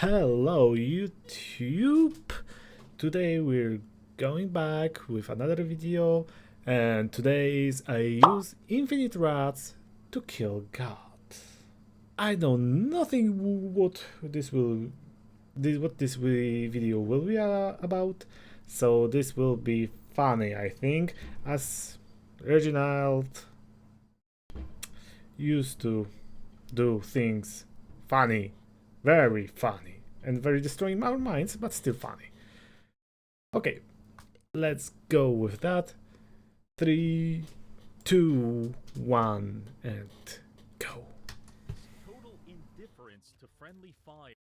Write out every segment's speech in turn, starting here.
Hello YouTube! Today we're going back with another video, and today's I use infinite rats to kill God. I know nothing what this video will be about, so this will be funny, I think, as Reginald used to do things funny. Very funny and very destroying our minds, but still funny. Okay, let's go with that. 3, 2, 1, and go. Total indifference to friendly fire.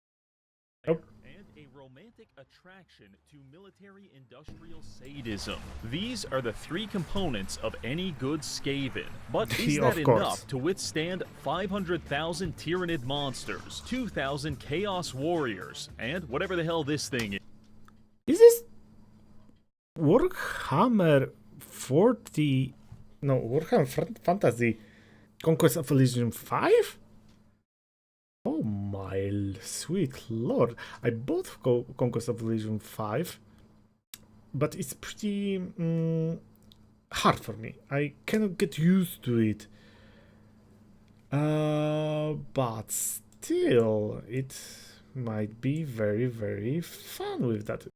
Oh. And a romantic attraction to military-industrial sadism. These are the three components of any good Skaven. But is that enough to withstand 500,000 Tyrannid monsters, 2,000 Chaos Warriors, and whatever the hell this thing is? Is this Warhammer 40... No, Warhammer Fantasy Conquest of Elysium 5? Oh my sweet lord. I bought Conquest of Elysium 5, but it's pretty hard for me. I cannot get used to it. But still, it might be very, very fun with that.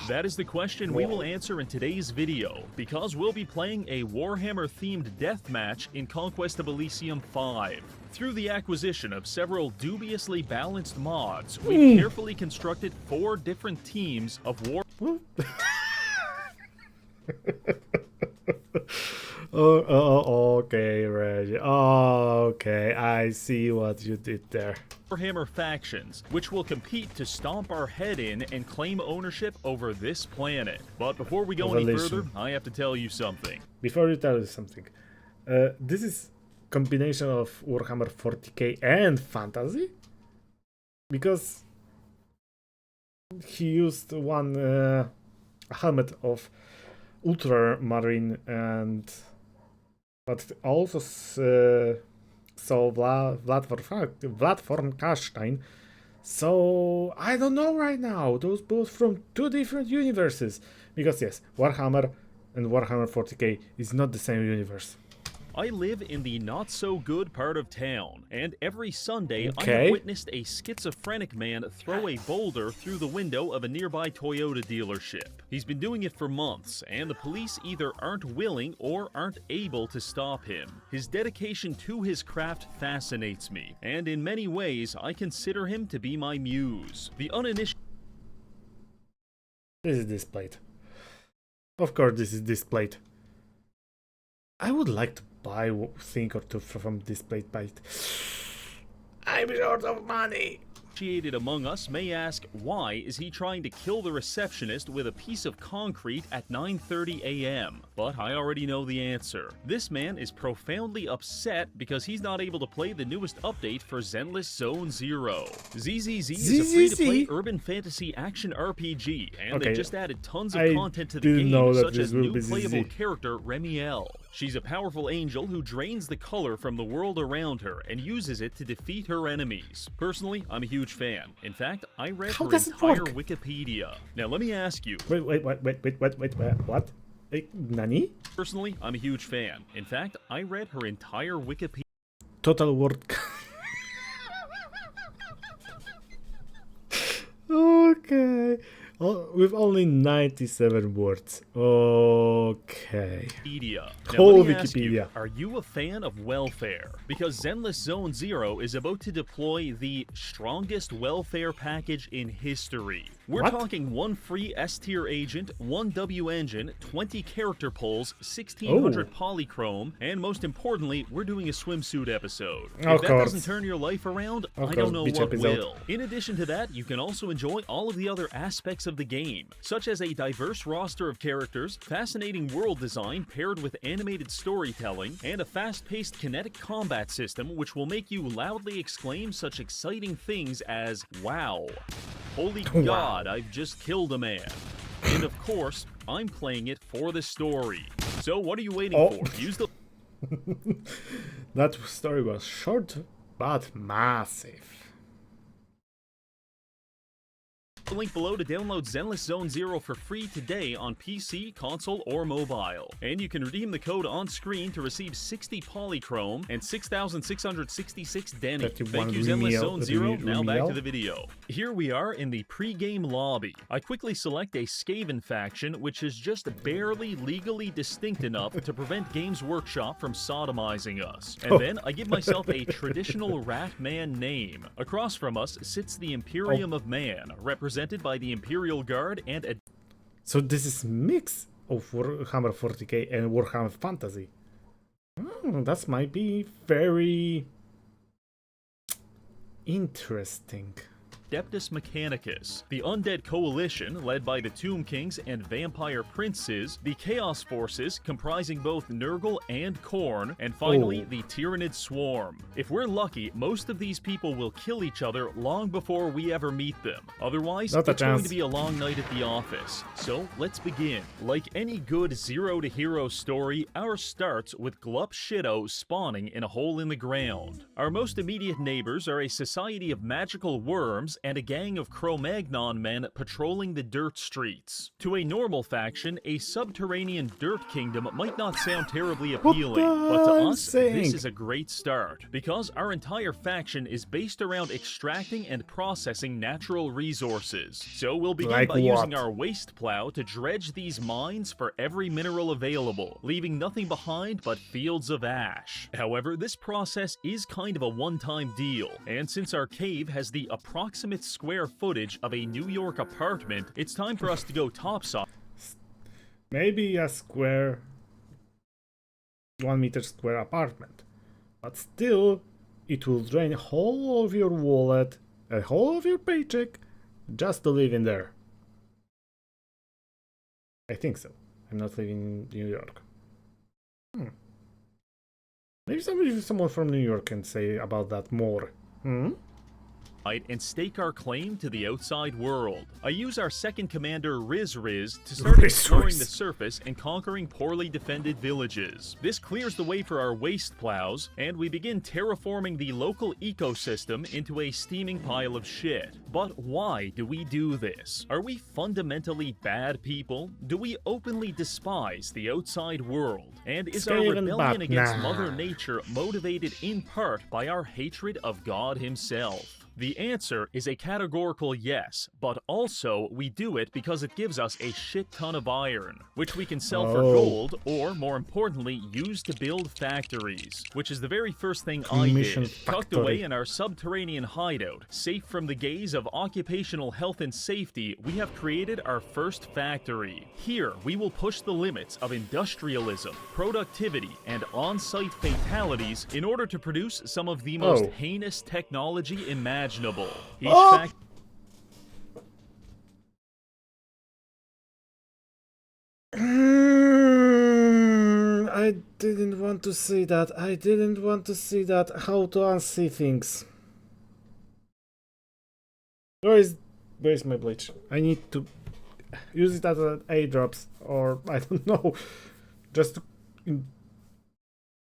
That is the question we will answer in today's video, because we'll be playing a Warhammer-themed deathmatch in Conquest of Elysium 5. Through the acquisition of several dubiously balanced mods, we've carefully constructed 4 different teams of war... Okay, Reggie. Okay, I see what you did there. Warhammer factions, which will compete to stomp our head in and claim ownership over this planet. But before we go any further, I have to tell you something. Before you tell you something, this is combination of Warhammer 40k and fantasy, because he used one helmet of ultramarine, and but also saw Vlad von Karstein. So I don't know right now. Those both from 2 different universes, because yes, Warhammer and Warhammer 40k is not the same universe. I live in the not-so-good part of town, and every Sunday I have witnessed a schizophrenic man throw a boulder through the window of a nearby Toyota dealership. He's been doing it for months, and the police either aren't willing or aren't able to stop him. His dedication to his craft fascinates me, and in many ways I consider him to be my muse. The uninitiated... This is displayed. Of course this is displayed. I would like to buy a thing or two from Displayed Byte. I'm short of money. Among us may ask, why is he trying to kill the receptionist with a piece of concrete at 9:30 a.m.? But I already know the answer. This man is profoundly upset because he's not able to play the newest update for Zenless Zone Zero. ZZZ is a free-to-play urban fantasy action RPG, and they just added tons of content to the game, such as new playable character Remiel. She's a powerful angel who drains the color from the world around her and uses it to defeat her enemies. Personally, I'm a huge fan. In fact, I read her entire Wikipedia. Now let me ask you... What? Nani? Personally, I'm a huge fan. In fact, I read her entire Wikipedia. Total word... Okay. With only 97 words. Okay. Whole Wikipedia. Are you a fan of welfare? Because Zenless Zone Zero is about to deploy the strongest welfare package in history. We're talking 1 free S-tier agent, 1 W engine, 20 character pulls, 1600 polychrome, and most importantly, we're doing a swimsuit episode. If that doesn't turn your life around, I don't know what will. In addition to that, you can also enjoy all of the other aspects of the game, such as a diverse roster of characters, fascinating world design paired with animated storytelling, and a fast-paced kinetic combat system which will make you loudly exclaim such exciting things as, wow. Holy God, I've just killed a man. And of course, I'm playing it for the story. So what are you waiting for? Use the... That story was short, but massive. Link below to download Zenless Zone Zero for free today on PC, console, or mobile. And you can redeem the code on screen to receive 60 Polychrome and 6,666 Denny. Thank you, Zenless Zone Zero. Now back to the video. Here we are in the pre-game lobby. I quickly select a Skaven faction, which is just barely legally distinct enough to prevent Games Workshop from sodomizing us. And then I give myself a traditional rat man name. Across from us sits the Imperium of Man, represented by the Imperial Guard and a... So this is mix of Warhammer 40k and Warhammer Fantasy. That might be very interesting. Adeptus Mechanicus, the Undead Coalition led by the Tomb Kings and Vampire Princes, the Chaos Forces comprising both Nurgle and Khorne, and finally the Tyrannid Swarm. If we're lucky, most of these people will kill each other long before we ever meet them. Otherwise, it's going to be a long night at the office. So let's begin. Like any good zero to hero story, ours starts with Glup Shadow spawning in a hole in the ground. Our most immediate neighbors are a society of magical worms and a gang of Cro-Magnon men patrolling the dirt streets. To a normal faction, a subterranean dirt kingdom might not sound terribly appealing, but to us, this is a great start, because our entire faction is based around extracting and processing natural resources. So we'll begin by using our waste plow to dredge these mines for every mineral available, leaving nothing behind but fields of ash. However, this process is kind of a one-time deal, and since our cave has the approximate square footage of a New York apartment, it's time for us to go topside. Maybe a square 1 meter square apartment, but still it will drain a whole of your wallet, a whole of your paycheck, just to live in there. I think so. I'm not living in New York. Maybe someone from New York can say about that more. And stake our claim to the outside world. I use our second commander Riz to start exploring the surface and conquering poorly defended villages. This clears the way for our waste plows, and we begin terraforming the local ecosystem into a steaming pile of shit. But why do we do this? Are we fundamentally bad people? Do we openly despise the outside world? And is our rebellion against Mother Nature motivated in part by our hatred of God himself? The answer is a categorical yes, but also we do it because it gives us a shit ton of iron, which we can sell for gold, or more importantly, use to build factories, which is the very first thing I did. Tucked away in our subterranean hideout, safe from the gaze of occupational health and safety, we have created our first factory. Here, we will push the limits of industrialism, productivity, and on-site fatalities in order to produce some of the most heinous technology imaginable. I didn't want to say that. I didn't want to say that. How to unsee things. Where's my bleach? I need to use it as an A-drops, or I don't know, just to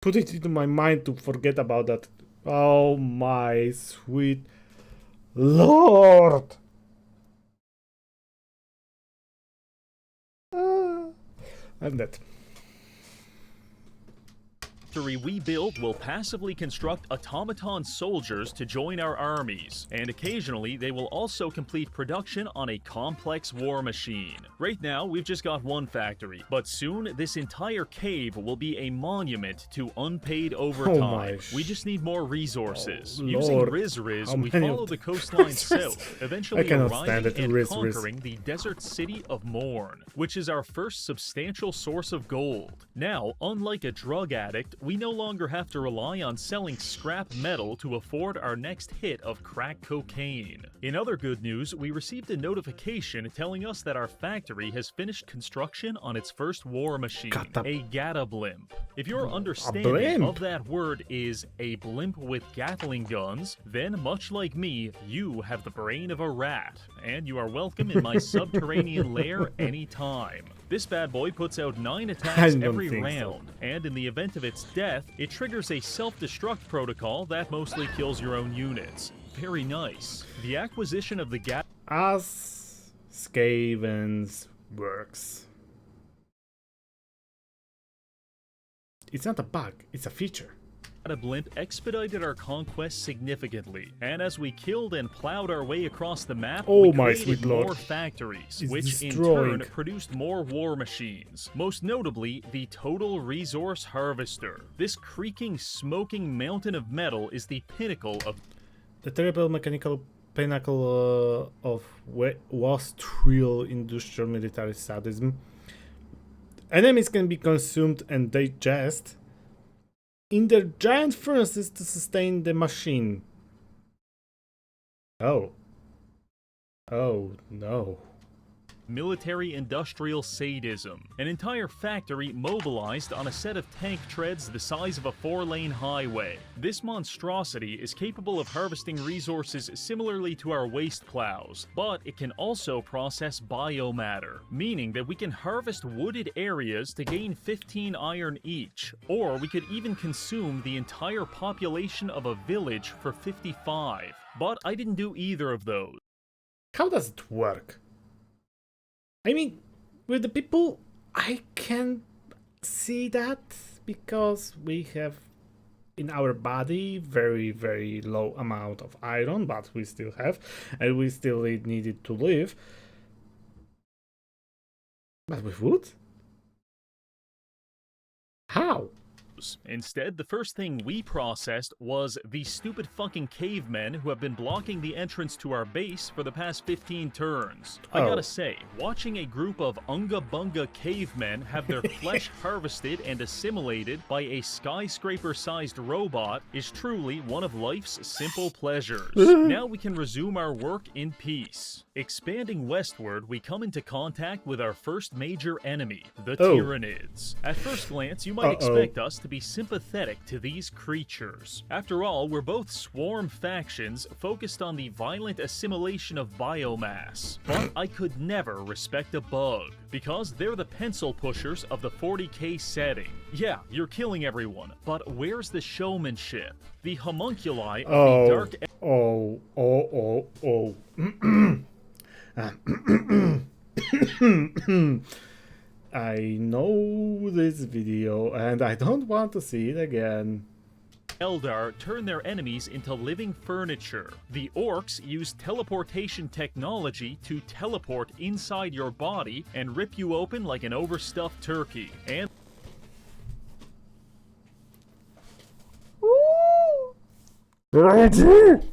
put it into my mind to forget about that. Oh my sweet Lord! I'm dead. We build will passively construct automaton soldiers to join our armies, and occasionally they will also complete production on a complex war machine. Right now, we've just got one factory, but soon this entire cave will be a monument to unpaid overtime. We just need more resources. Using Riz, we follow the coastline south, eventually arriving and conquering the desert city of Morn, which is our first substantial source of gold. Now, unlike a drug addict, we no longer have to rely on selling scrap metal to afford our next hit of crack cocaine. In other good news, we received a notification telling us that our factory has finished construction on its first war machine, a Gata blimp. If your understanding of that word is a blimp with Gatling guns, then much like me, you have the brain of a rat, and you are welcome in my subterranean lair anytime. This bad boy puts out 9 attacks every round, and in the event of its death, it triggers a self-destruct protocol that mostly kills your own units. Very nice. The acquisition of the As Skaven's works. It's not a bug, it's a feature. A blimp expedited our conquest significantly, and as we killed and plowed our way across the map, we created more factories, which in turn produced more war machines, most notably the Total Resource Harvester. This creaking, smoking mountain of metal is the pinnacle of the terrible mechanical pinnacle of was real industrial military sadism. Enemies can be consumed and digest in their giant furnaces to sustain the machine. Oh no. Military-industrial sadism. An entire factory mobilized on a set of tank treads the size of a 4-lane highway. This monstrosity is capable of harvesting resources similarly to our waste plows, but it can also process biomatter, meaning that we can harvest wooded areas to gain 15 iron each, or we could even consume the entire population of a village for 55. But I didn't do either of those. How does it work? I mean, with the people, I can see that because we have in our body very, very low amount of iron, but we still have, and we still need it to live. But with wood? How? Instead, the first thing we processed was the stupid fucking cavemen who have been blocking the entrance to our base for the past 15 turns. I gotta say, watching a group of unga-bunga cavemen have their flesh harvested and assimilated by a skyscraper-sized robot is truly one of life's simple pleasures. Now we can resume our work in peace. Expanding westward, we come into contact with our first major enemy, the Tyranids. At first glance, you might expect us to be sympathetic to these creatures. After all, we're both swarm factions focused on the violent assimilation of biomass. But I could never respect a bug, because they're the pencil pushers of the 40k setting. Yeah, you're killing everyone, but where's the showmanship? The homunculi of the dark... I know this video and I don't want to see it again. Eldar turn their enemies into living furniture. The orcs use teleportation technology to teleport inside your body and rip you open like an overstuffed turkey. And Reggie!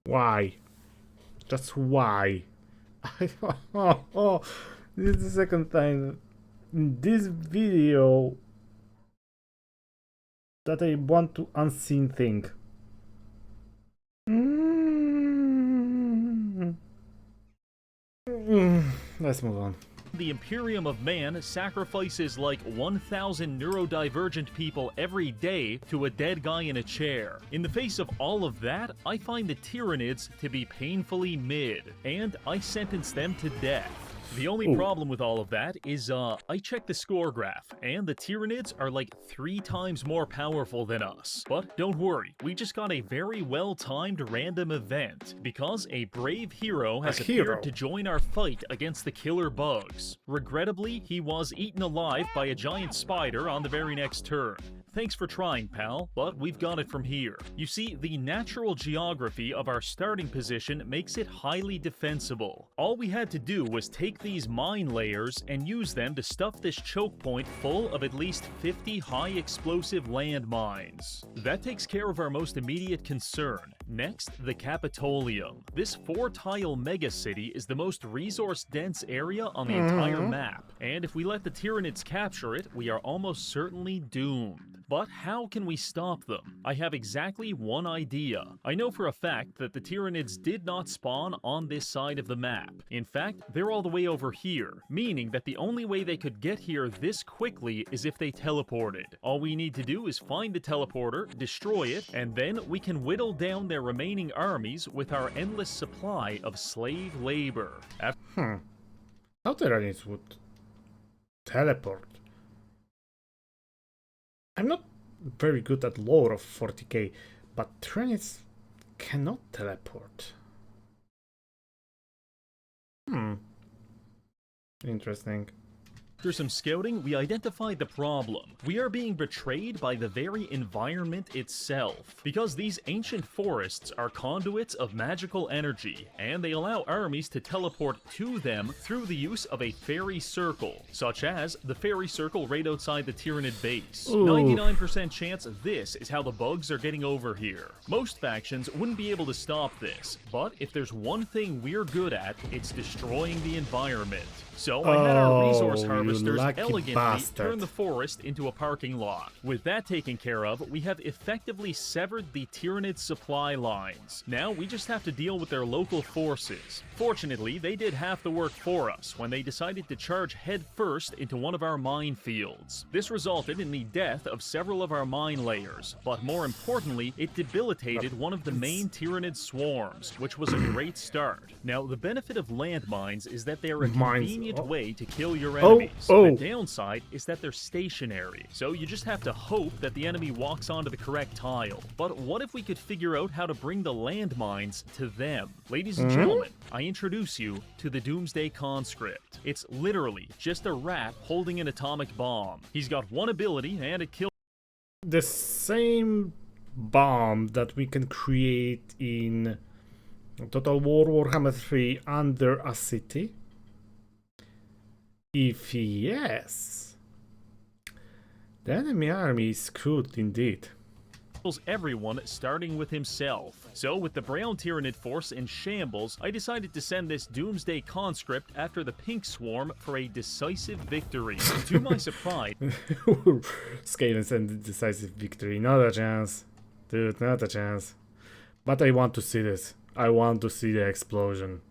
Why? Just why? This is the second time in this video that I want to unseen thing. Let's move on. The Imperium of Man sacrifices like 1,000 neurodivergent people every day to a dead guy in a chair. In the face of all of that, I find the Tyranids to be painfully mid, and I sentence them to death. The only problem with all of that is, I checked the score graph, and the Tyranids are like 3 times more powerful than us. But don't worry, we just got a very well-timed random event, because a brave hero has appeared to join our fight against the killer bugs. Regrettably, he was eaten alive by a giant spider on the very next turn. Thanks for trying, pal, but we've got it from here. You see, the natural geography of our starting position makes it highly defensible. All we had to do was take these mine layers and use them to stuff this choke point full of at least 50 high-explosive landmines. That takes care of our most immediate concern. Next, the Capitolium. This 4-tile megacity is the most resource-dense area on the entire map, and if we let the Tyranids capture it, we are almost certainly doomed. But how can we stop them? I have exactly one idea. I know for a fact that the Tyranids did not spawn on this side of the map. In fact, they're all the way over here, meaning that the only way they could get here this quickly is if they teleported. All we need to do is find the teleporter, destroy it, and then we can whittle down their remaining armies with our endless supply of slave labor. How Tyranids would teleport? I'm not very good at lore of 40k, but Tyranids cannot teleport. Interesting. After some scouting, we identified the problem. We are being betrayed by the very environment itself, because these ancient forests are conduits of magical energy, and they allow armies to teleport to them through the use of a fairy circle, such as the fairy circle right outside the Tyranid base. 99% chance this is how the bugs are getting over here. Most factions wouldn't be able to stop this, but if there's one thing we're good at, it's destroying the environment. So I had our resource harvesters elegantly turn the forest into a parking lot. With that taken care of, we have effectively severed the Tyranid supply lines. Now we just have to deal with their local forces. Fortunately, they did half the work for us when they decided to charge headfirst into one of our minefields. This resulted in the death of several of our mine layers, but more importantly, it debilitated one of the main Tyranid swarms, which was a great start. Now, the benefit of landmines is that they are a convenient way to kill your enemies. The downside is that they're stationary, so you just have to hope that the enemy walks onto the correct tile. But what if we could figure out how to bring the landmines to them? Ladies and gentlemen, I introduce you to the Doomsday Conscript. It's literally just a rat holding an atomic bomb. He's got one ability and it kills the same bomb that we can create in Total War Warhammer 3 under a city. If yes, the enemy army is screwed indeed. Everyone, starting with himself. So with the brown Tyranid force in shambles, I decided to send this Doomsday Conscript after the pink swarm for a decisive victory. To my surprise, Skaven send a decisive victory. Not a chance. Dude, not a chance. But I want to see this. I want to see the explosion.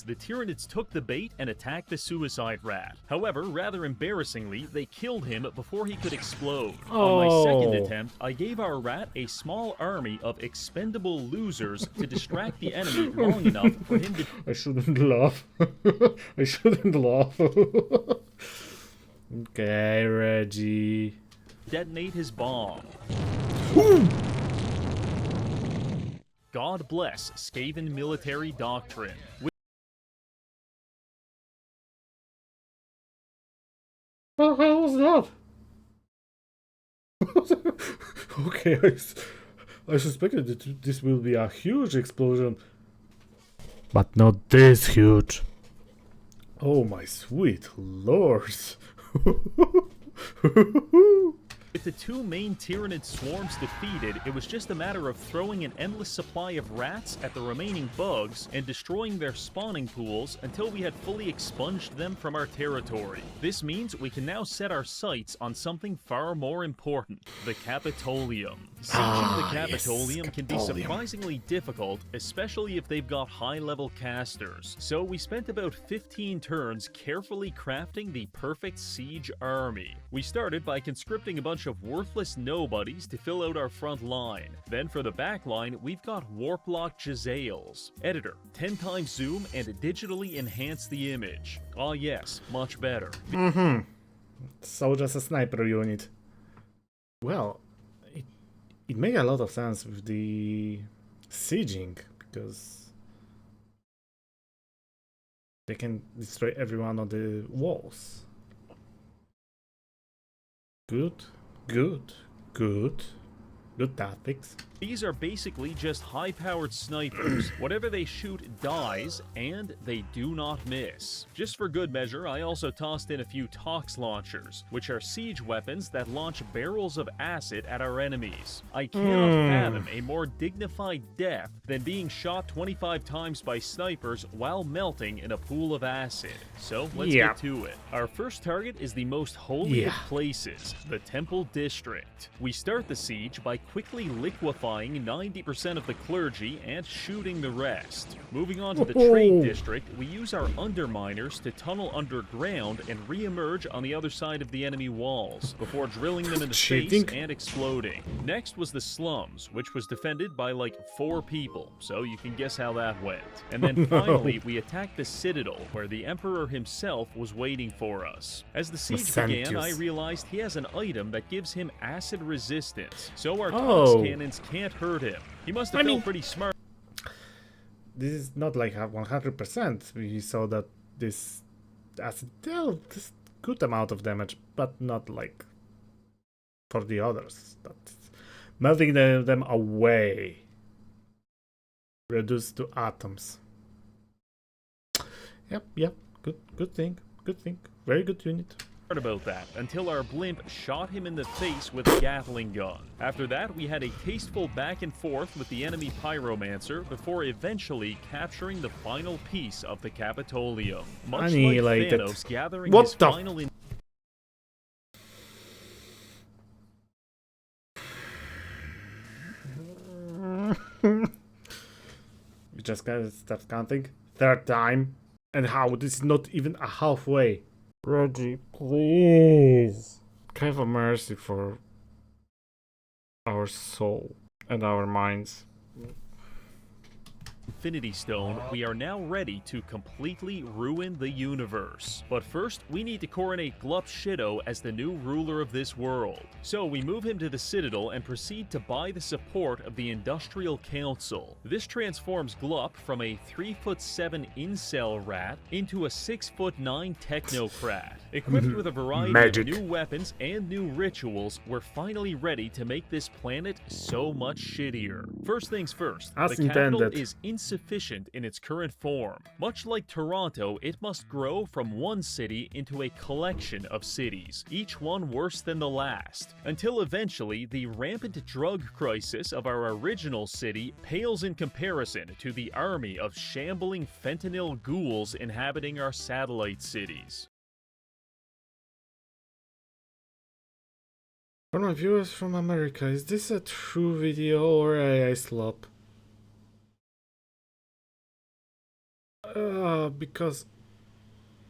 The Tyranids took the bait and attacked the suicide rat. However, rather embarrassingly, they killed him before he could explode. On my second attempt, I gave our rat a small army of expendable losers to distract the enemy long enough for him to... I shouldn't laugh. I shouldn't laugh. Okay, Reggie. Detonate his bomb. God bless Skaven military doctrine. How was that? Okay, I suspected that this will be a huge explosion. But not this huge. Oh my sweet lords. With the two main Tyranid swarms defeated, it was just a matter of throwing an endless supply of rats at the remaining bugs and destroying their spawning pools until we had fully expunged them from our territory. This means we can now set our sights on something far more important, the Capitolium. Sieging the Capitolium can be surprisingly difficult, especially if they've got high-level casters. So we spent about 15 turns carefully crafting the perfect siege army. We started by conscripting a bunch of worthless nobodies to fill out our front line. Then for the back line, we've got Warplock Jezzails. Editor, 10 times zoom and digitally enhance the image. Ah yes, much better. So just a sniper unit. Well, it made a lot of sense with the sieging, because they can destroy everyone on the walls. Good tactics. These are basically just high-powered snipers. Whatever they shoot dies, and they do not miss. Just for good measure, I also tossed in a few Tox launchers, which are siege weapons that launch barrels of acid at our enemies. I cannot fathom a more dignified death than being shot 25 times by snipers while melting in a pool of acid. So let's get to it. Our first target is the most holy of places, the Temple District. We start the siege by quickly liquefying 90% of the clergy and shooting the rest. Moving on to the Trade District, we use our underminers to tunnel underground and re-emerge on the other side of the enemy walls, before drilling them into space and exploding. Next was the Slums, which was defended by like 4 people, so you can guess how that went. And then finally, we attacked the Citadel, where the Emperor himself was waiting for us. As the siege began, I realized he has an item that gives him acid resistance, so our Tox cannons can't hurt him. He must have felt pretty smart. This is not like 100%. We saw that this That's still this good amount of damage, but not like for the others. That's melting them away. Reduced to atoms. Yep. Good thing. Very good unit. About that until our blimp shot him in the face with a Gatling gun. After that, we had a tasteful back and forth with the enemy pyromancer before eventually capturing the final piece of the Capitolium. Much like Thanos gathering his final. We just gotta start counting. Third time. And how? This is not even a halfway. Reggie, please. Have a mercy for our soul and our minds. Infinity Stone, we are now ready to completely ruin the universe. But first, we need to coronate Glup Shadow as the new ruler of this world. So we move him to the Citadel and proceed to buy the support of the Industrial Council. This transforms Glup from a 3'7" incel rat into a 6'9" technocrat. Equipped with a variety of new weapons and new rituals, we're finally ready to make this planet so much shittier. First things first, the capital is insufficient in its current form. Much like Toronto, it must grow from one city into a collection of cities, each one worse than the last, until eventually the rampant drug crisis of our original city pales in comparison to the army of shambling fentanyl ghouls inhabiting our satellite cities. For my viewers from America, is this a true video or AI slop? Because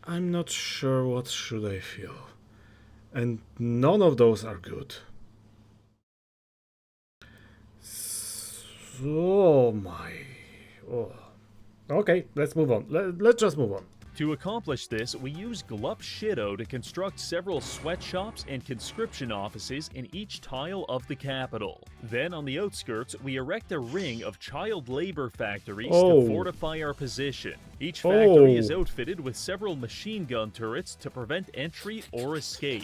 I'm not sure what should I feel. And none of those are good. So okay, let's move on. Let's just move on. To accomplish this, we use Glup Shadow to construct several sweatshops and conscription offices in each tile of the capital. Then on the outskirts, we erect a ring of child labor factories to fortify our position. Each factory is outfitted with several machine gun turrets to prevent entry or escape.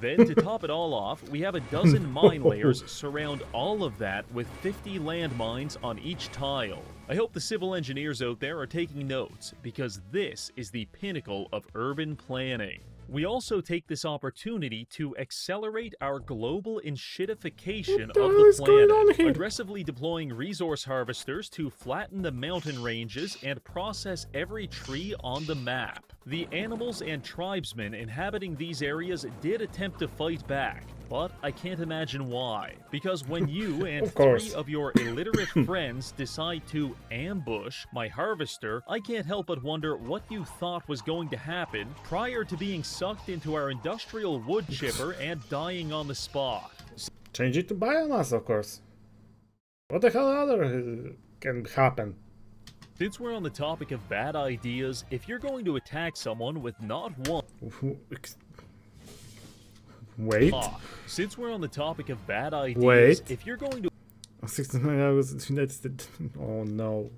Then, to top it all off, we have a dozen mine layers surround all of that with 50 landmines on each tile. I hope the civil engineers out there are taking notes, because this is the pinnacle of urban planning. We also take this opportunity to accelerate our global enshittification of the planet, aggressively deploying resource harvesters to flatten the mountain ranges and process every tree on the map. The animals and tribesmen inhabiting these areas did attempt to fight back, but I can't imagine why. Because when you and 3 of your illiterate friends decide to ambush my harvester, I can't help but wonder what you thought was going to happen prior to being sucked into our industrial wood chipper and dying on the spot. Change it to biomass, of course. What the hell other can happen? Since we're on the topic of bad ideas, if you're going to attack someone with not one... Wait. Since we're on the topic of bad ideas, if you're going to... 69 hours United States. Oh no.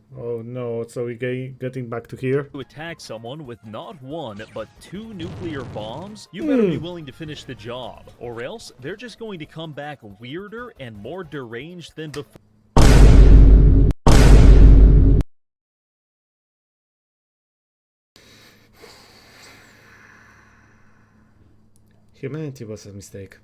So we're getting back to here. To attack someone with not one, but 2 nuclear bombs, you better be willing to finish the job, or else they're just going to come back weirder and more deranged than before. Humanity was a mistake.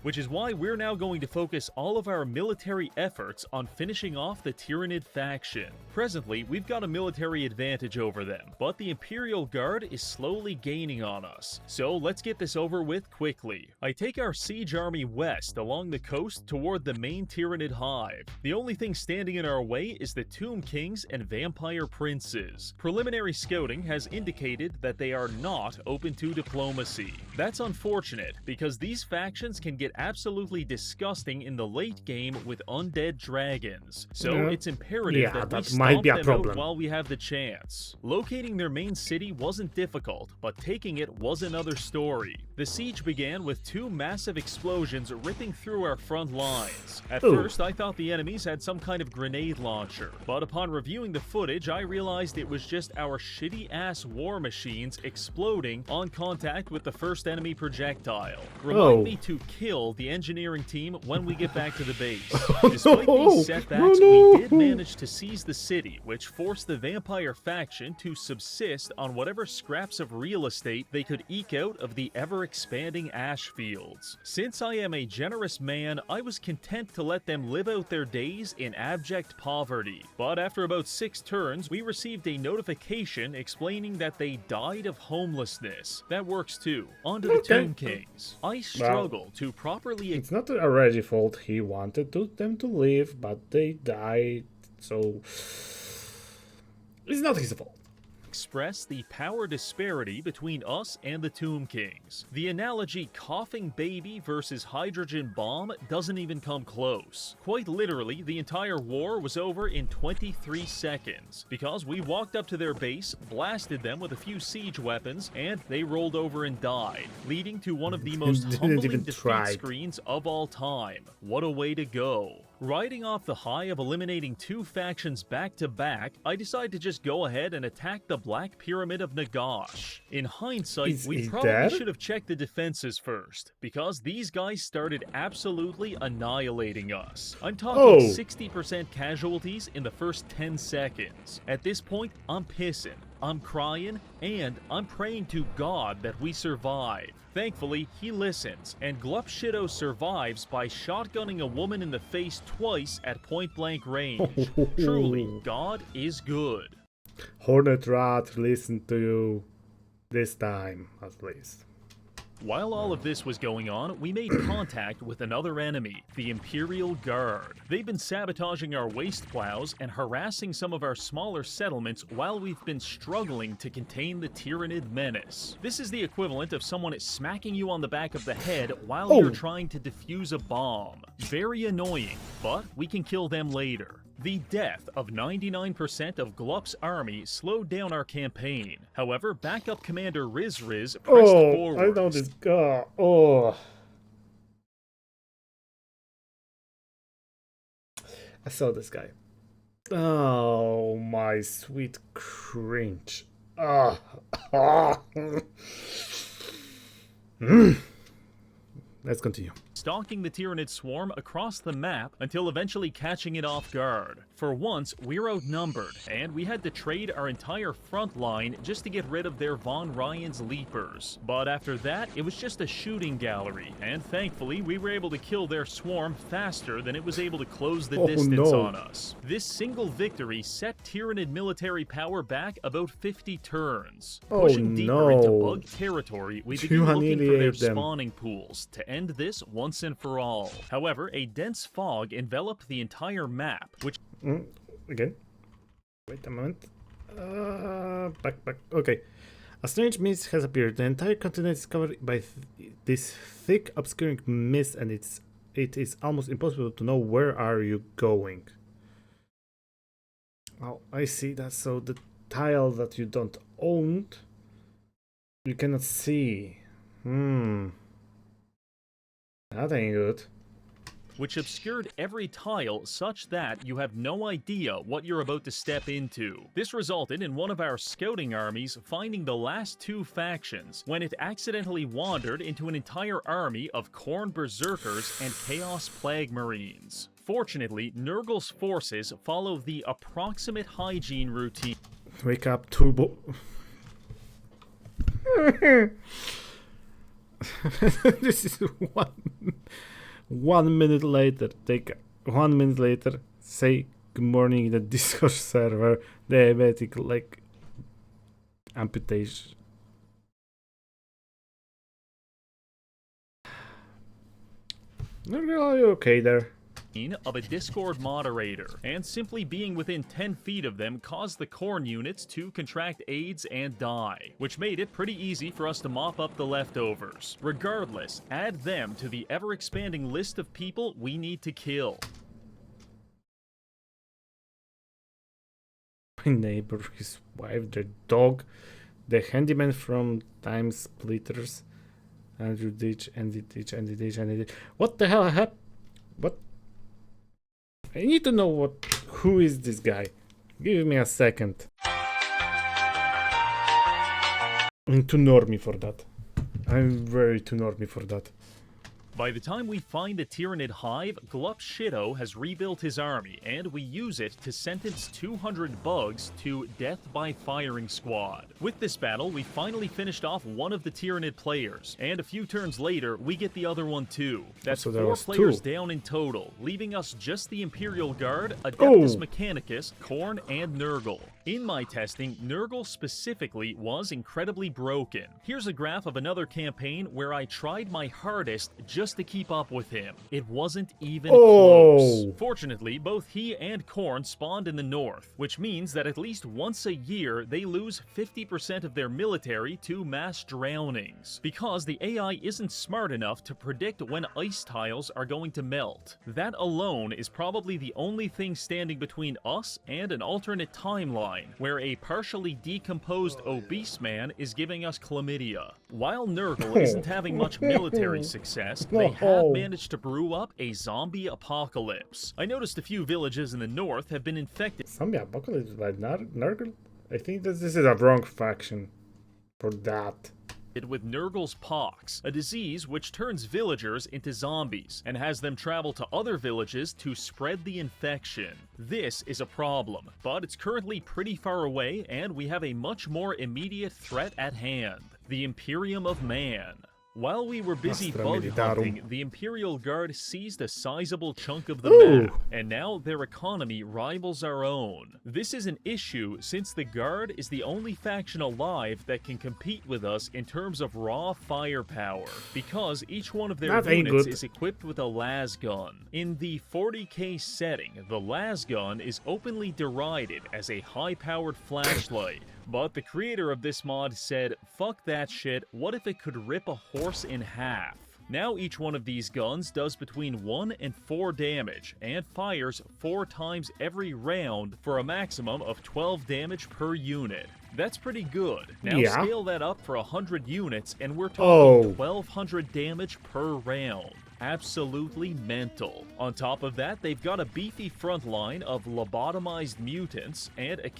Which is why we're now going to focus all of our military efforts on finishing off the Tyrannid faction. Presently, we've got a military advantage over them, but the Imperial Guard is slowly gaining on us. So let's get this over with quickly. I take our siege army west along the coast toward the main Tyrannid hive. The only thing standing in our way is the Tomb Kings and Vampire Princes. Preliminary scouting has indicated that they are not open to diplomacy. That's unfortunate, because these factions can get absolutely disgusting in the late game with undead dragons. So it's imperative that we stomp them out while we have the chance. Locating their main city wasn't difficult, but taking it was another story. The siege began with 2 massive explosions ripping through our front lines. At Ooh. first, I thought the enemies had some kind of grenade launcher, but upon reviewing the footage, I realized it was just our shitty-ass war machines exploding on contact with the first enemy projectile. Remind me to kill the engineering team when we get back to the base. Despite these setbacks, we did manage to seize the city, which forced the vampire faction to subsist on whatever scraps of real estate they could eke out of the ever-expanding ash fields. Since I am a generous man, I was content to let them live out their days in abject poverty. But after about 6 turns, we received a notification explaining that they died of homelessness. That works too. On to the Tomb Kings. I struggle to properly... It's not a Reggie fault. He wanted them to live, but they died, so... It's not his fault. Express the power disparity between us and the Tomb Kings. The analogy coughing baby versus hydrogen bomb doesn't even come close. Quite literally, the entire war was over in 23 seconds, because we walked up to their base, blasted them with a few siege weapons, and they rolled over and died, leading to one of the most humbling defeat screens of all time. What a way to go. Riding off the high of eliminating 2 factions back to back, I decided to just go ahead and attack the Black Pyramid of Nagash. In hindsight, we probably should have checked the defenses first, because these guys started absolutely annihilating us. I'm talking 60% casualties in the first 10 seconds. At this point, I'm pissing, I'm crying, and I'm praying to God that we survive. Thankfully, he listens, and Glupshido survives by shotgunning a woman in the face twice at point-blank range. Truly, God is good. Hornet Rat listened to you this time, at least. While all of this was going on, we made contact with another enemy, the Imperial Guard. They've been sabotaging our waste plows and harassing some of our smaller settlements while we've been struggling to contain the Tyranid menace. This is the equivalent of someone smacking you on the back of the head while you're trying to defuse a bomb. Very annoying, but we can kill them later. The death of 99% of Glup's army slowed down our campaign. However, backup commander Riz pressed forward. I know this guy. I saw this guy. Oh, my sweet cringe. Let's continue. Stalking the Tyranid swarm across the map until eventually catching it off guard. For once, we're outnumbered, and we had to trade our entire front line just to get rid of their Von Ryan's Leapers. But after that, it was just a shooting gallery, and thankfully we were able to kill their swarm faster than it was able to close the distance on us. This single victory set Tyranid military power back about 50 turns. Pushing deeper into bug territory, we began looking for their spawning pools to end this once and for all. However, a dense fog enveloped the entire map, which... Again? Wait a moment. Back. Okay. A strange mist has appeared. The entire continent is covered by this thick, obscuring mist, and it is almost impossible to know where are you going. Oh, I see that. So the tile that you don't own, you cannot see. That ain't good. Which obscured every tile such that you have no idea what you're about to step into. This resulted in one of our scouting armies finding the last 2 factions when it accidentally wandered into an entire army of Khorne Berserkers and Chaos Plague Marines. Fortunately, Nurgle's forces follow the approximate hygiene routine. Wake up, Turbo. This is 1 minute later. Take 1 minute later. Say good morning in the Discord server. Diabetic leg amputation. Are you okay there? Of a Discord moderator, and simply being within 10 feet of them caused the Khorne units to contract AIDS and die, which made it pretty easy for us to mop up the leftovers. Regardless, add them to the ever-expanding list of people we need to kill. My neighbor, his wife, their dog, the handyman from Time Splitters, Andrew ditch, Andy ditch, Andy ditch, Andy ditch. What the hell happened? What? I need to know who is this guy. Give me a second. I'm too normie for that. I'm very too normie for that. By the time we find the Tyranid hive, Glup Shido has rebuilt his army, and we use it to sentence 200 bugs to death by firing squad. With this battle, we finally finished off one of the Tyranid players, and a few turns later, we get the other one too. That's so 4 players down in total, leaving us just the Imperial Guard, Adeptus Mechanicus, Khorne, and Nurgle. In my testing, Nurgle specifically was incredibly broken. Here's a graph of another campaign where I tried my hardest just to keep up with him. It wasn't even close. Fortunately, both he and Khorne spawned in the north, which means that at least once a year they lose 50% of their military to mass drownings, because the AI isn't smart enough to predict when ice tiles are going to melt. That alone is probably the only thing standing between us and an alternate timeline, where a partially decomposed obese man is giving us chlamydia. While Nurgle isn't having much military success, they have managed to brew up a zombie apocalypse. I noticed a few villages in the north have been infected. Zombie apocalypse by Nurgle? I think that this is a wrong faction for that. With Nurgle's pox, a disease which turns villagers into zombies and has them travel to other villages to spread the infection. This is a problem, but it's currently pretty far away, and we have a much more immediate threat at hand: the Imperium of Man. While we were busy bug hunting, the Imperial Guard seized a sizable chunk of the map, and now their economy rivals our own. This is an issue since the Guard is the only faction alive that can compete with us in terms of raw firepower, because each one of their units is equipped with a las gun. In the 40k setting, the las gun is openly derided as a high-powered flashlight. But the creator of this mod said, fuck that shit, what if it could rip a horse in half? Now each one of these guns does between 1 and 4 damage, and fires 4 times every round for a maximum of 12 damage per unit. That's pretty good. Now scale that up for 100 units, and we're talking 1200 damage per round. Absolutely mental. On top of that, they've got a beefy front line of lobotomized mutants, and a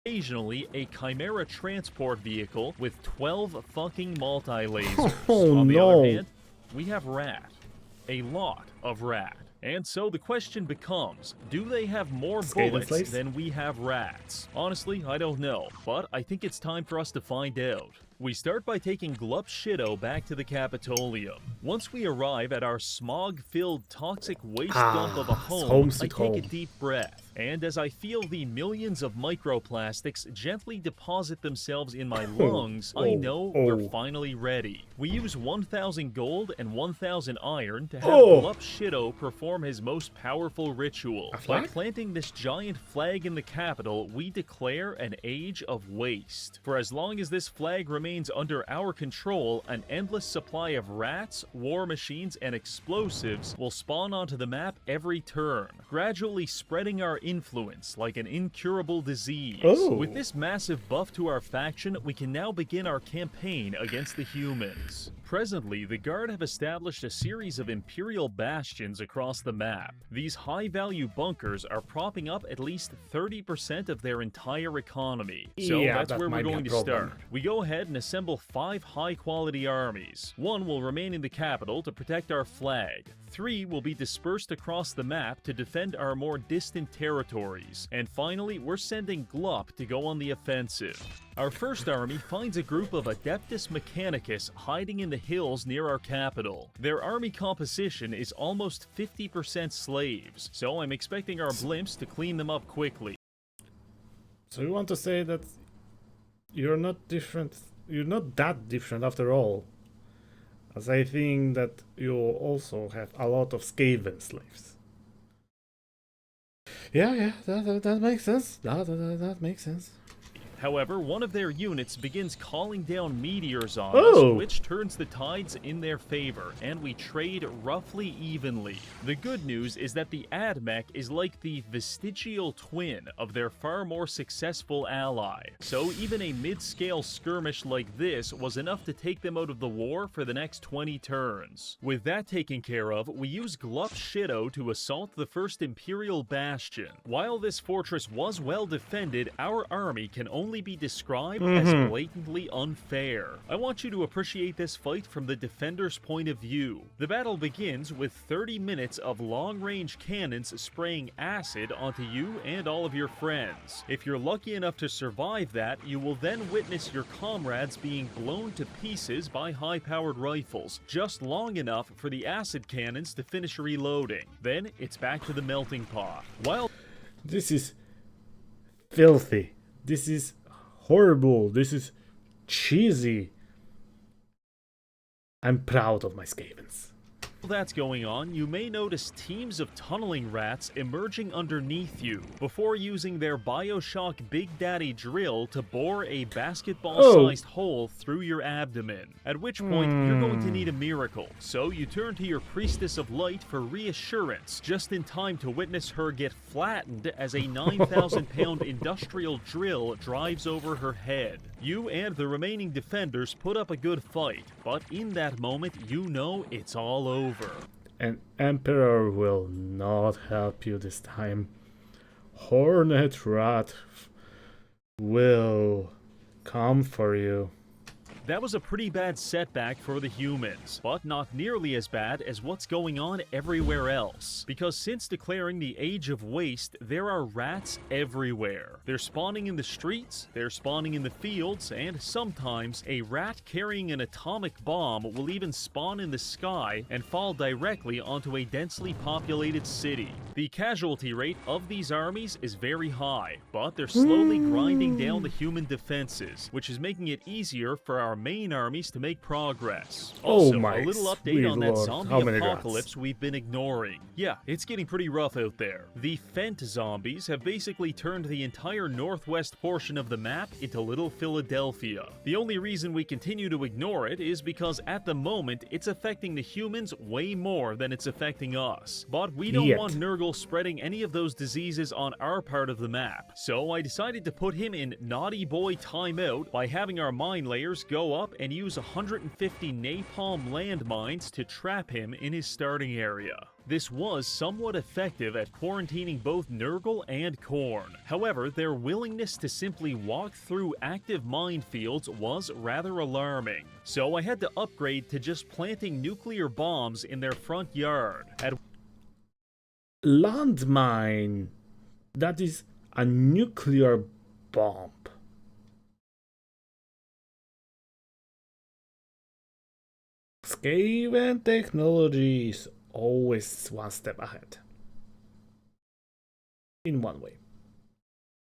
occasionally a Chimera transport vehicle with 12 fucking multi-lasers. On the other hand, we have Rat. A lot of Rat. And so the question becomes, do they have more bullets than we have rats? Honestly, I don't know, but I think it's time for us to find out. We start by taking Glup Shido back to the Capitolium. Once we arrive at our smog-filled toxic waste dump of a home, I take a deep breath. And as I feel the millions of microplastics gently deposit themselves in my lungs, I know we're finally ready. We use 1,000 gold and 1,000 iron to have Glup Shido perform his most powerful ritual. By planting this giant flag in the capital, we declare an age of waste. For as long as this flag remains under our control, an endless supply of rats, war machines, and explosives will spawn onto the map every turn, gradually spreading our influence like an incurable disease. With this massive buff to our faction, we can now begin our campaign against the humans. Presently, the Guard have established a series of Imperial bastions across the map. These high-value bunkers are propping up at least 30% of their entire economy. So that's where we're going to start. We go ahead and assemble 5 high-quality armies. 1 will remain in the capital to protect our flag. 3 will be dispersed across the map to defend our more distant territories. And finally, we're sending Glup to go on the offensive. Our first army finds a group of Adeptus Mechanicus hiding in the hills near our capital. Their army composition is almost 50% slaves, so I'm expecting our blimps to clean them up quickly. So you want to say that you're not different, you're not that different after all, as I think that you also have a lot of Skaven slaves. Yeah, that makes sense. That makes sense. However, one of their units begins calling down meteors on us, which turns the tides in their favor, and we trade roughly evenly. The good news is that the AdMech is like the vestigial twin of their far more successful ally, so even a mid-scale skirmish like this was enough to take them out of the war for the next 20 turns. With that taken care of, we use Shadow to assault the first Imperial Bastion. While this fortress was well defended, our army can only be described as blatantly unfair. I want you to appreciate this fight from the defender's point of view. The battle begins with 30 minutes of long-range cannons spraying acid onto you and all of your friends. If you're lucky enough to survive that, you will then witness your comrades being blown to pieces by high-powered rifles, just long enough for the acid cannons to finish reloading. Then it's back to the melting pot. This is filthy. This is horrible. This is cheesy. I'm proud of my Skavens. While that's going on, you may notice teams of tunneling rats emerging underneath you before using their Bioshock Big Daddy drill to bore a basketball-sized hole through your abdomen, at which point you're going to need a miracle, so you turn to your Priestess of Light for reassurance, just in time to witness her get flattened as a 9,000-pound industrial drill drives over her head. You and the remaining defenders put up a good fight, but in that moment you know it's all over. An Emperor will not help you this time. Hornet Rat will come for you. That was a pretty bad setback for the humans, but not nearly as bad as what's going on everywhere else. Because since declaring the Age of Waste, there are rats everywhere. They're spawning in the streets, they're spawning in the fields, and sometimes a rat carrying an atomic bomb will even spawn in the sky and fall directly onto a densely populated city. The casualty rate of these armies is very high, but they're slowly grinding down the human defenses, which is making it easier for our main armies to make progress. Also, a little update on that zombie apocalypse we've been ignoring. Yeah, it's getting pretty rough out there. The Fent zombies have basically turned the entire northwest portion of the map into Little Philadelphia. The only reason we continue to ignore it is because at the moment it's affecting the humans way more than it's affecting us. But we don't want Nurgle spreading any of those diseases on our part of the map, so I decided to put him in Naughty Boy timeout by having our mine layers go up and use 150 napalm landmines to trap him in his starting area. This was somewhat effective at quarantining both Nurgle and Khorne. However, their willingness to simply walk through active minefields was rather alarming. So I had to upgrade to just planting nuclear bombs in their front yard. Landmine. That is a nuclear bomb. Skaven technology is always one step ahead. In one way.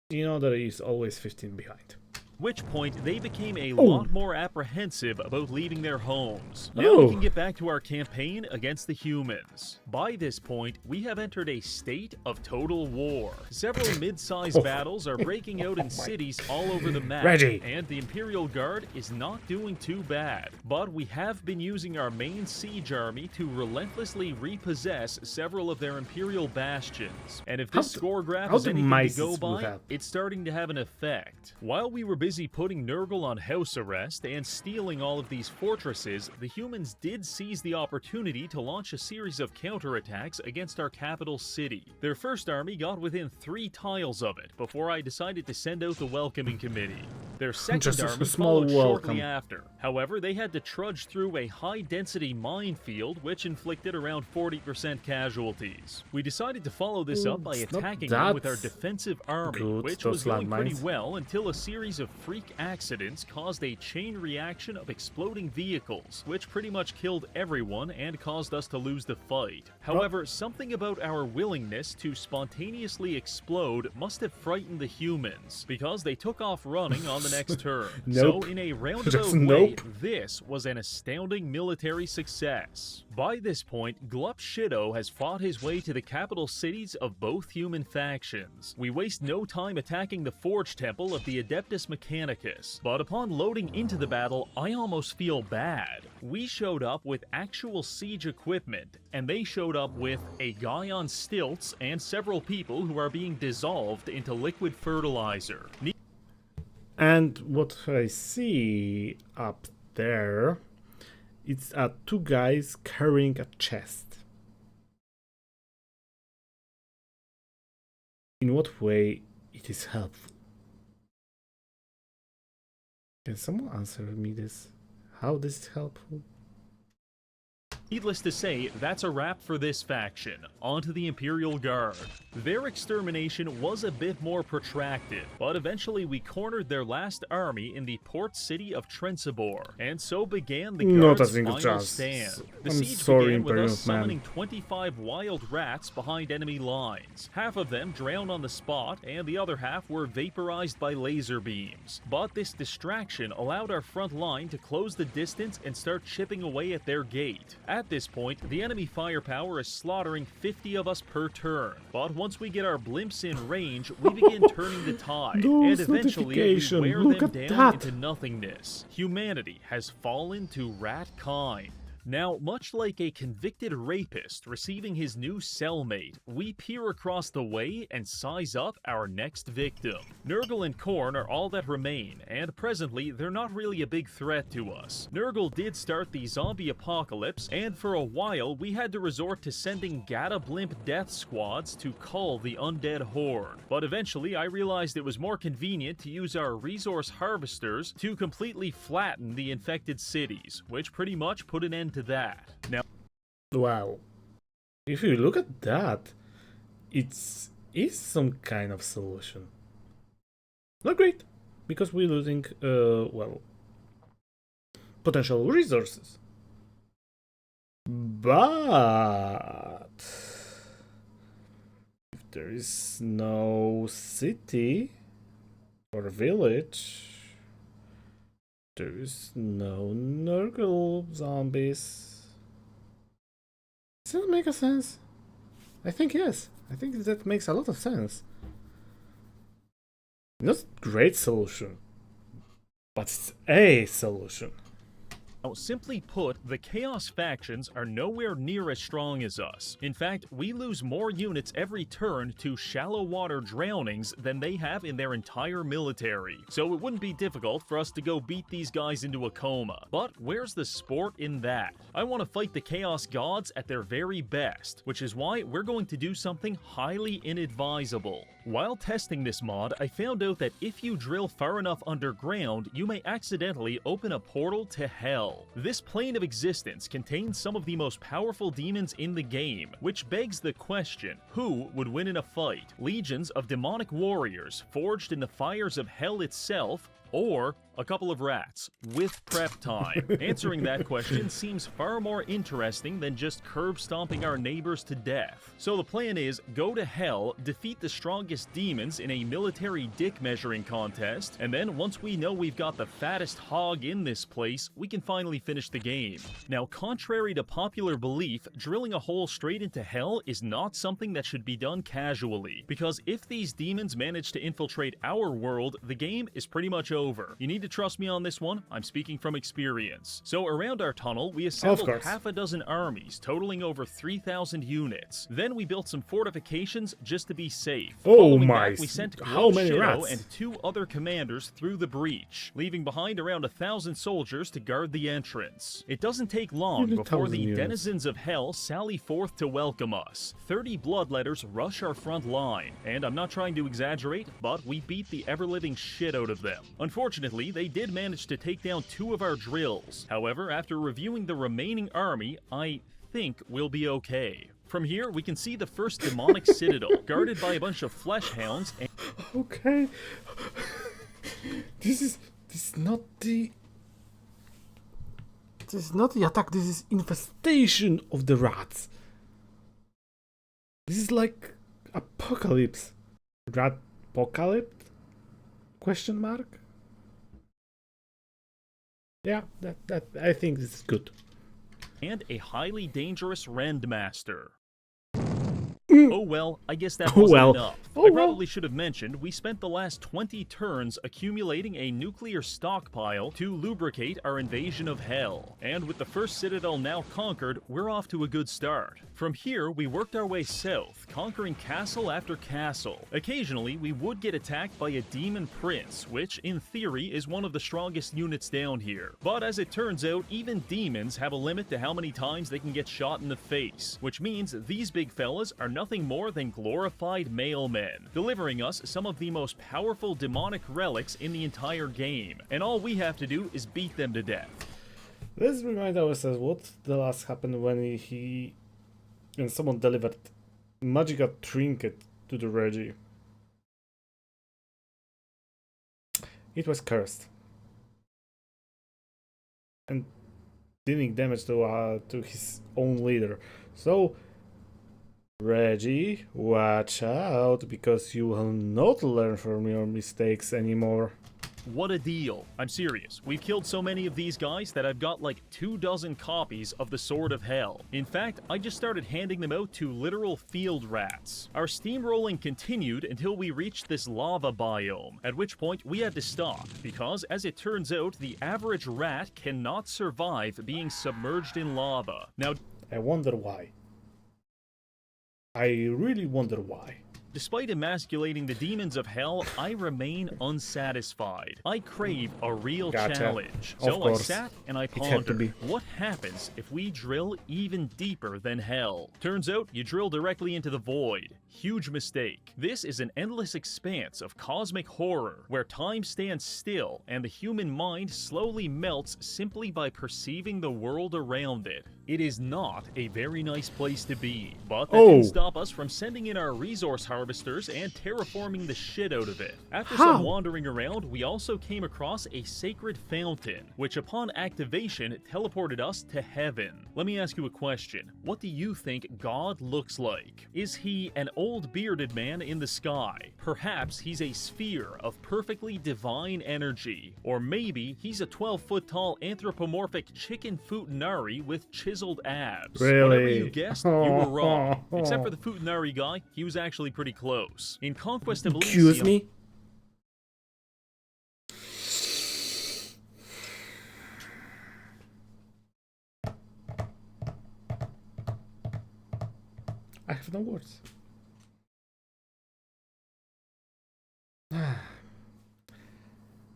You know that is always 15 behind. Which point they became a lot more apprehensive about leaving their homes. Now we can get back to our campaign against the humans. By this point, we have entered a state of total war. Several mid-sized battles are breaking out in cities all over the map, Reggie. And the Imperial Guard is not doing too bad. But we have been using our main siege army to relentlessly repossess several of their Imperial bastions. And if this score graph is anything to go by, it's starting to have an effect. While we were busy putting Nurgle on house arrest and stealing all of these fortresses, the humans did seize the opportunity to launch a series of counterattacks against our capital city. Their first army got within 3 tiles of it before I decided to send out the welcoming committee. Their second army followed shortly after. However, they had to trudge through a high-density minefield which inflicted around 40% casualties. We decided to follow this up by attacking them with our defensive army, which was going pretty well until a series of freak accidents caused a chain reaction of exploding vehicles, which pretty much killed everyone and caused us to lose the fight. However, something about our willingness to spontaneously explode must have frightened the humans, because they took off running on the next turn. So in a roundabout way, this was an astounding military success. By this point, Shadow has fought his way to the capital cities of both human factions. We waste no time attacking the Forge Temple of the Adeptus Mechanicus Mechanicus, but upon loading into the battle, I almost feel bad. We showed up with actual siege equipment, and they showed up with a guy on stilts and several people who are being dissolved into liquid fertilizer. And what I see up there, it's two guys carrying a chest. In what way it is helpful? Can someone answer me this? How this is helpful? Needless to say, that's a wrap for this faction. On to the Imperial Guard. Their extermination was a bit more protracted, but eventually we cornered their last army in the port city of Trensibor, and so began the Guard's final stand. The siege began with us summoning 25 wild rats behind enemy lines. Half of them drowned on the spot, and the other half were vaporized by laser beams. But this distraction allowed our front line to close the distance and start chipping away at their gate. At this point, the enemy firepower is slaughtering 50 of us per turn, but once we get our blimps in range, we begin turning the tide, and eventually we wear them down into nothingness. Humanity has fallen to rat kind. Now, much like a convicted rapist receiving his new cellmate, we peer across the way and size up our next victim. Nurgle and Khorne are all that remain, and presently they're not really a big threat to us. Nurgle did start the zombie apocalypse, and for a while we had to resort to sending Gata blimp death squads to cull the undead horde. But eventually I realized it was more convenient to use our resource harvesters to completely flatten the infected cities, which pretty much put an end to that. Now, wow, if you look at that, is some kind of solution. Not great, because we're losing well, potential resources. But if there is no city or village, there is no Nurgle zombies. Does that make a sense? I think yes. I think that makes a lot of sense. Not great solution, but it's a solution. Simply put, the Chaos factions are nowhere near as strong as us. In fact, we lose more units every turn to shallow water drownings than they have in their entire military. So it wouldn't be difficult for us to go beat these guys into a coma. But where's the sport in that? I want to fight the Chaos gods at their very best, which is why we're going to do something highly inadvisable. While testing this mod, I found out that if you drill far enough underground, you may accidentally open a portal to hell. This plane of existence contains some of the most powerful demons in the game, which begs the question, who would win in a fight? Legions of demonic warriors forged in the fires of hell itself, or a couple of rats with prep time? Answering that question seems far more interesting than just curb stomping our neighbors to death. So the plan is go to hell, defeat the strongest demons in a military dick measuring contest, and then once we know we've got the fattest hog in this place, we can finally finish the game. Now, contrary to popular belief, drilling a hole straight into hell is not something that should be done casually, because if these demons manage to infiltrate our world, the game is pretty much over. You need to trust me on this one, I'm speaking from experience. So around our tunnel, we assembled half a dozen armies, totaling over 3,000 units. Then we built some fortifications just to be safe. Oh my, we sent how many Shadow rats? And 2 other commanders through the breach, leaving behind around 1,000 soldiers to guard the entrance. It doesn't take long before the denizens of hell sally forth to welcome us. 30 bloodletters rush our front line, and I'm not trying to exaggerate, but we beat the ever-living shit out of them. Unfortunately, they did manage to take down 2 of our drills. However, after reviewing the remaining army, I think we'll be okay. From here, we can see the first demonic citadel, guarded by a bunch of flesh hounds and... Okay. This is not the attack, this is infestation of the rats. This is like apocalypse. Rat apocalypse? Question mark? Yeah, that I think this is good. And a highly dangerous Rendmaster. Oh well, I guess that wasn't enough. I probably should have mentioned we spent the last 20 turns accumulating a nuclear stockpile to lubricate our invasion of Hell. And with the first citadel now conquered, we're off to a good start. From here, we worked our way south, conquering castle after castle. Occasionally, we would get attacked by a demon prince, which in theory is one of the strongest units down here. But as it turns out, even demons have a limit to how many times they can get shot in the face, which means these big fellas are nothing more than glorified mailmen, delivering us some of the most powerful demonic relics in the entire game, and all we have to do is beat them to death. Let's remind ourselves what the last happened when someone delivered magical trinket to the Reggie. It was cursed and dealing damage to his own leader. So Reggie, watch out, because you will not learn from your mistakes anymore. What a deal. I'm serious. We've killed so many of these guys that I've got like 24 copies of the Sword of Hell. In fact, I just started handing them out to literal field rats. Our steamrolling continued until we reached this lava biome, at which point we had to stop, because as it turns out, the average rat cannot survive being submerged in lava. Now, I wonder why. I really wonder why. Despite emasculating the demons of hell, I remain unsatisfied. I crave a real challenge. So I sat and I pondered, what happens if we drill even deeper than hell? Turns out you drill directly into the void. Huge mistake. This is an endless expanse of cosmic horror, where time stands still and the human mind slowly melts simply by perceiving the world around it. It is not a very nice place to be, but that didn't stop us from sending in our resource harvesters and terraforming the shit out of it. After some wandering around, we also came across a sacred fountain, which upon activation teleported us to heaven. Let me ask you a question. What do you think God looks like? Is he an old bearded man in the sky? Perhaps he's a sphere of perfectly divine energy. Or maybe he's a 12-foot tall anthropomorphic chicken futanari with chiseled abs. Really? Whatever you guessed, you were wrong. Except for the futanari guy, he was actually pretty close. In Conquest of Lyncei... Excuse me? I have no words.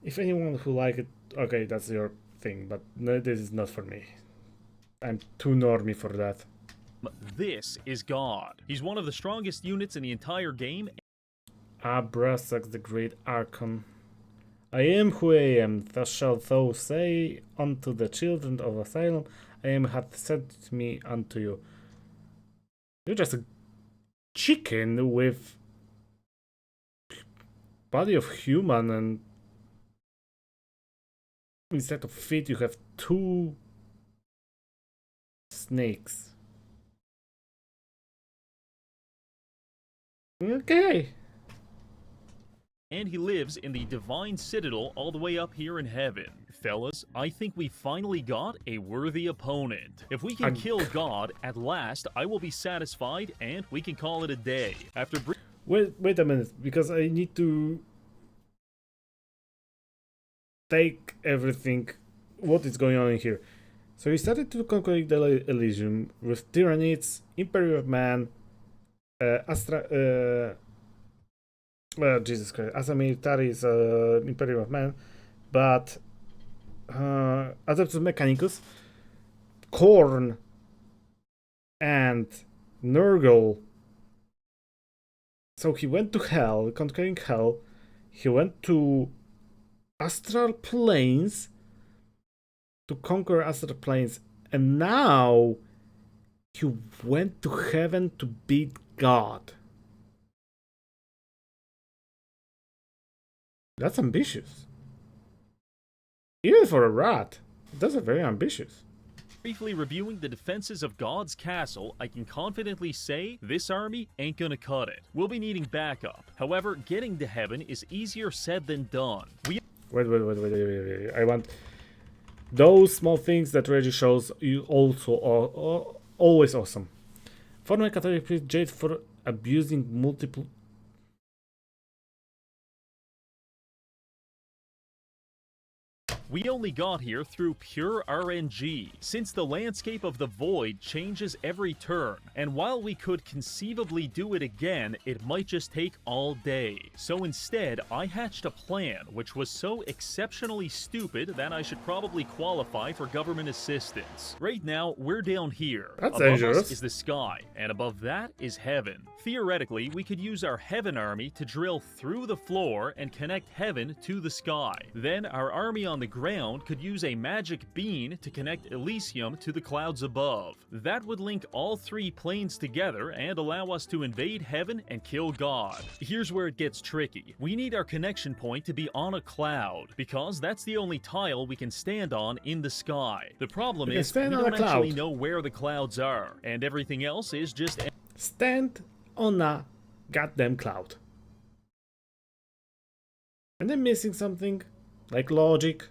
If anyone who like it, okay, that's your thing, but no, this is not for me. I'm too normie for that. This is God. He's one of the strongest units in the entire game. Abrasax the Great Archon. I am who I am, thus shalt thou say unto the children of Asylum, I am hath sent me unto you. You're just a chicken with body of human, and instead of feet you have 2 snakes. Okay. And he lives in the Divine Citadel all the way up here in heaven. Fellas, I think we finally got a worthy opponent. If we can kill God, at last, I will be satisfied and we can call it a day. After Wait a minute, because I need to take everything, what is going on in here. So he started to conquer the Elysium with Tyranids, Imperium of Man, Jesus Christ, Asa Militari is Imperium of Man, but Adeptus Mechanicus, Korn, and Nurgle. So he went to Hell, conquering Hell. He went to Astral Planes to conquer Astral Planes, and now he went to Heaven to beat God. That's ambitious. Even for a rat, that's very ambitious. Briefly reviewing the defenses of God's castle, I can confidently say this army ain't gonna cut it. We'll be needing backup. However, getting to heaven is easier said than done. Wait. I want those small things that Reggie shows you also are always awesome. Former Catholic priest Jade for abusing multiple... We only got here through pure RNG, since the landscape of the void changes every turn, and while we could conceivably do it again, it might just take all day. So instead, I hatched a plan which was so exceptionally stupid that I should probably qualify for government assistance. Right now, we're down here. That's above dangerous. us is the sky, and above that is heaven. Theoretically, we could use our heaven army to drill through the floor and connect heaven to the sky. Then our army on the ground could use a magic bean to connect Elysium to the clouds above. That would link all three planes together and allow us to invade heaven and kill God. Here's where it gets tricky. We need our connection point to be on a cloud, because that's the only tile we can stand on in the sky. The problem is we don't actually know where the clouds are, and everything else is just... Stand on a goddamn cloud. And I'm missing something, like logic.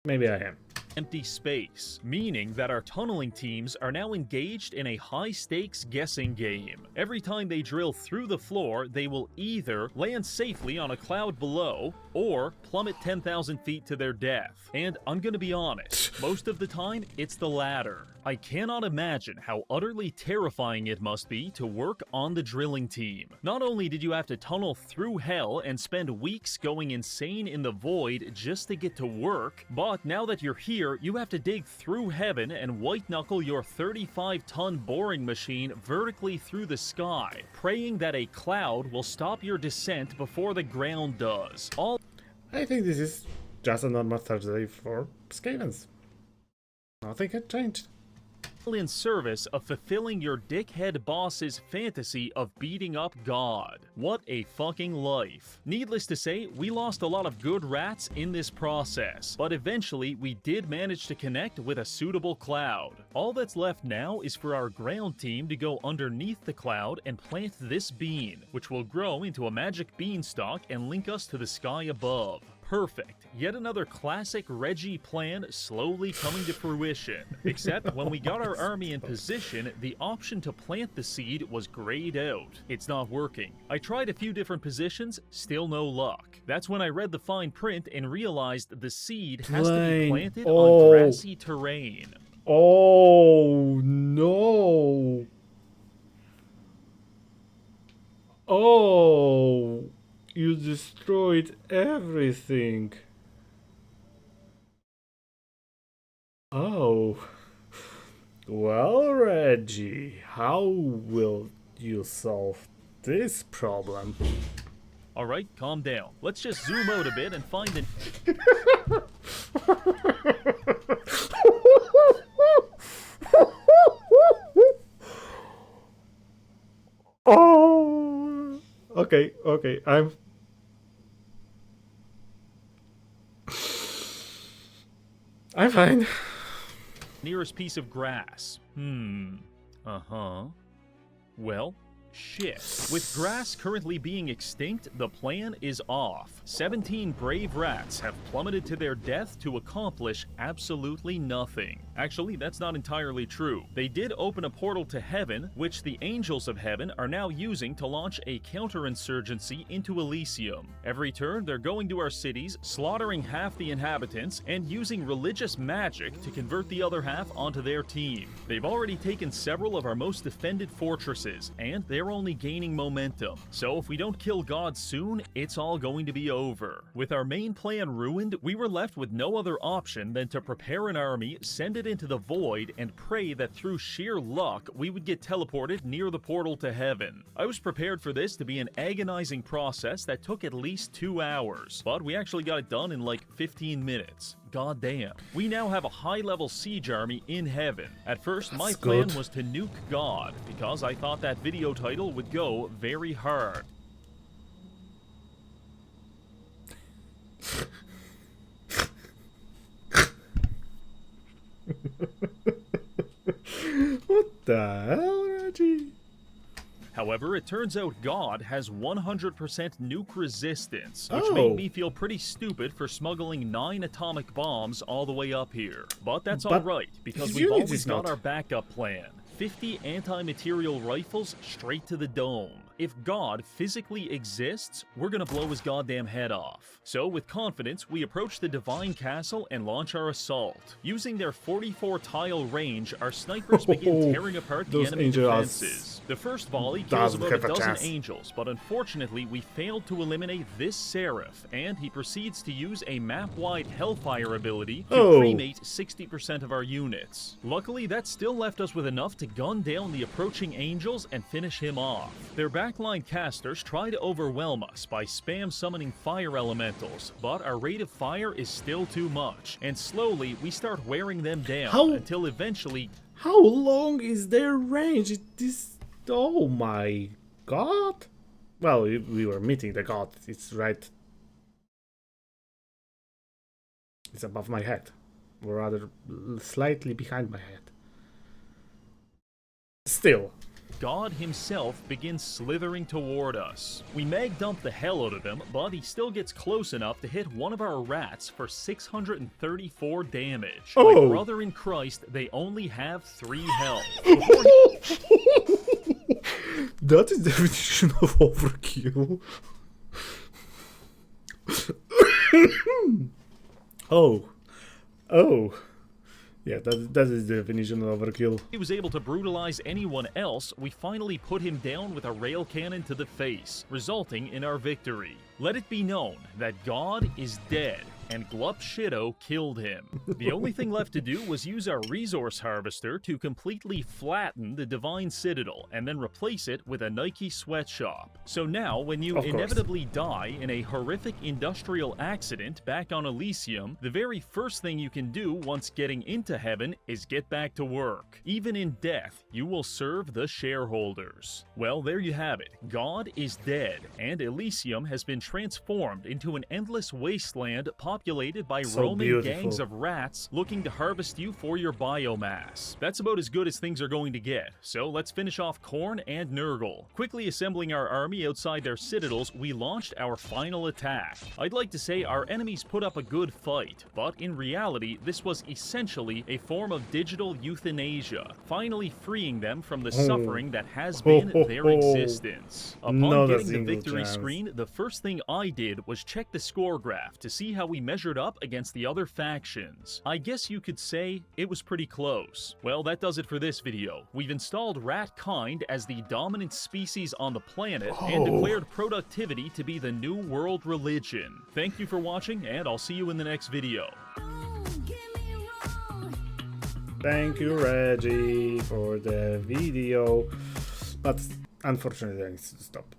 Maybe I am. Empty space, meaning that our tunneling teams are now engaged in a high-stakes guessing game. Every time they drill through the floor, they will either land safely on a cloud below, or plummet 10,000 feet to their death. And I'm gonna be honest, most of the time, it's the latter. I cannot imagine how utterly terrifying it must be to work on the drilling team. Not only did you have to tunnel through hell and spend weeks going insane in the void just to get to work, but now that you're here, you have to dig through heaven and white-knuckle your 35-ton boring machine vertically through the sky, praying that a cloud will stop your descent before the ground does. I think this is just a normal Thursday for Skavens. Nothing had changed. In service of fulfilling your dickhead boss's fantasy of beating up God. What a fucking life. Needless to say, we lost a lot of good rats in this process, but eventually we did manage to connect with a suitable cloud. All that's left now is for our ground team to go underneath the cloud and plant this bean, which will grow into a magic beanstalk and link us to the sky above. Perfect. Yet another classic Reggie plan slowly coming to fruition. Except when we got our army in position, the option to plant the seed was grayed out. It's not working. I tried a few different positions, still no luck. That's when I read the fine print and realized the seed has to be planted on grassy terrain. Oh no. Oh. You destroyed everything. Oh. Well, Reggie, how will you solve this problem? Alright, calm down. Let's just zoom out a bit and find an... Oh. Okay, I'm fine. Nearest piece of grass. Well, shit. With grass currently being extinct, the plan is off. 17 brave rats have plummeted to their death to accomplish absolutely nothing. Actually, that's not entirely true. They did open a portal to heaven, which the angels of heaven are now using to launch a counterinsurgency into Elysium. Every turn, they're going to our cities, slaughtering half the inhabitants, and using religious magic to convert the other half onto their team. They've already taken several of our most defended fortresses, and they're only gaining momentum. So if we don't kill God soon, it's all going to be over. With our main plan ruined, we were left with no other option than to prepare an army, send it into the void, and pray that through sheer luck, we would get teleported near the portal to heaven. I was prepared for this to be an agonizing process that took at least 2 hours, but we actually got it done in like 15 minutes. God damn. We now have a high-level siege army in heaven. At first, my plan was to nuke God, because I thought that video title would go very hard. What the hell, Reggie? However, it turns out God has 100% nuke resistance, which made me feel pretty stupid for smuggling 9 atomic bombs all the way up here. But that's alright, because we've always got our backup plan. 50 anti-material rifles straight to the dome. If God physically exists, we're gonna blow his goddamn head off. So with confidence, we approach the Divine Castle and launch our assault. Using their 44 tile range, our snipers begin tearing apart the enemy defenses. The first volley kills about a dozen angels, but unfortunately we failed to eliminate this Seraph, and he proceeds to use a map-wide Hellfire ability to cremate 60% of our units. Luckily, that still left us with enough to gun down the approaching angels and finish him off. Their backline casters try to overwhelm us by spam summoning fire elementals, but our rate of fire is still too much, and slowly we start wearing them down until eventually... How long is their range? Oh my god! Well, we were meeting the god. It's right... It's above my head. Or rather, slightly behind my head. Still. God himself begins slithering toward us. We mag dump the hell out of him, but he still gets close enough to hit one of our rats for 634 damage. My brother in Christ, they only have 3 health. That is the definition of overkill. Yeah, that is the definition of overkill. He was able to brutalize anyone else. We finally put him down with a rail cannon to the face, resulting in our victory. Let it be known that God is dead, and Glup Shido killed him. The only thing left to do was use our resource harvester to completely flatten the Divine Citadel, and then replace it with a Nike sweatshop. So now, when you inevitably die in a horrific industrial accident back on Elysium, the very first thing you can do once getting into heaven is get back to work. Even in death, you will serve the shareholders. Well, there you have it. God is dead, and Elysium has been transformed into an endless wasteland populated by roaming gangs of rats looking to harvest you for your biomass. That's about as good as things are going to get, so let's finish off Korn and Nurgle. Quickly assembling our army outside their citadels, we launched our final attack. I'd like to say our enemies put up a good fight, but in reality this was essentially a form of digital euthanasia, finally freeing them from the suffering that has been their existence. Upon getting the victory screen, the first thing I did was check the score graph to see how we measured up against the other factions. I guess you could say it was pretty close. Well, that does it for this video. We've installed ratkind as the dominant species on the planet and declared productivity to be the new world religion. Thank you for watching, and I'll see you in the next video. Thank you, Reggie, for the video, but unfortunately I need to stop.